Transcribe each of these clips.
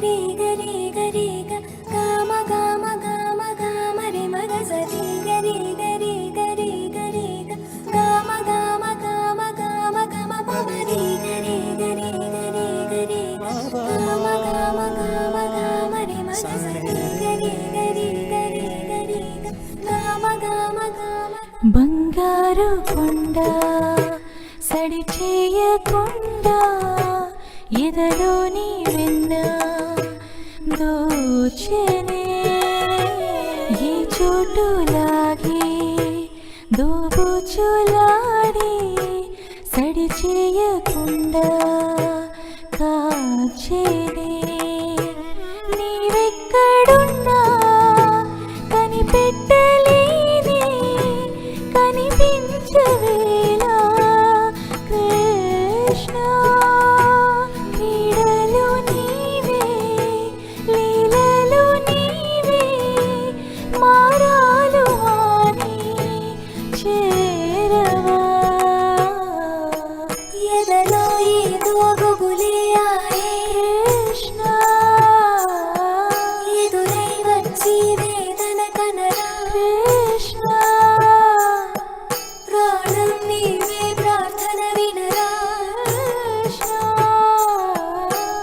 గరి గరి గరి గమ గమ గమ గమ రి మగ సరి గరి గరి గరి గరి గమ గమ గమ గమ గమ పరి గరి గరి గరి గరి గమ గమ గమ గమ రి మగ సరి గరి గరి గరి గరి గమ గమ గమ బంగారు కొండ సడి చేయకుండా ఎదలోని వెన్న దోచెనే ఈ చోటులాగే దోబుచులాడి సడి చేయకుండా కాచెనే నీవెక్కడున్నా కనిపెట్టలేని కనిపించవేలా కృష్ణ క్రీడలు నీవే లీలలు నీవే మారాలు అని చేరవా ఎదలో ఏదో గుబులే ఆయే కృష్ణ ఎదురై వచ్చి వేదన కనరా కృష్ణ ప్రాణం నీవే ప్రార్థన వినరా కృష్ణ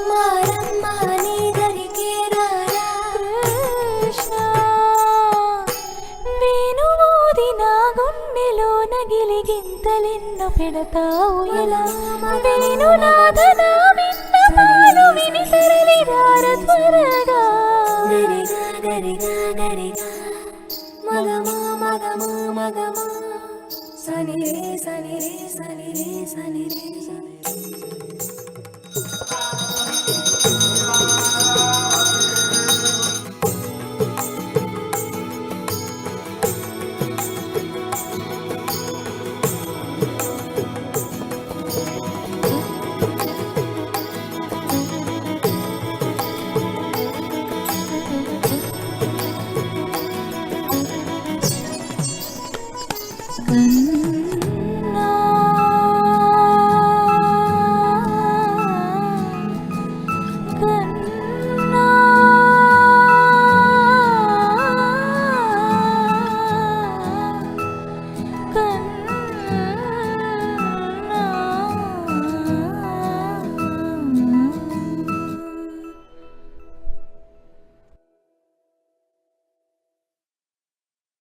మారమ్మా నీ దరికే రారా కృష్ణ వేణుమోది నా గుండెలో నగిలి గింతలెన్నో పెడతావు ఎలా వేణునాథ నా విన్నపాలు విని తరలి రార త్వరగా గరిగా గరిగా గరిగా మగమా మగమా మగమా సని రే సని రే సని రే సని రే సని రే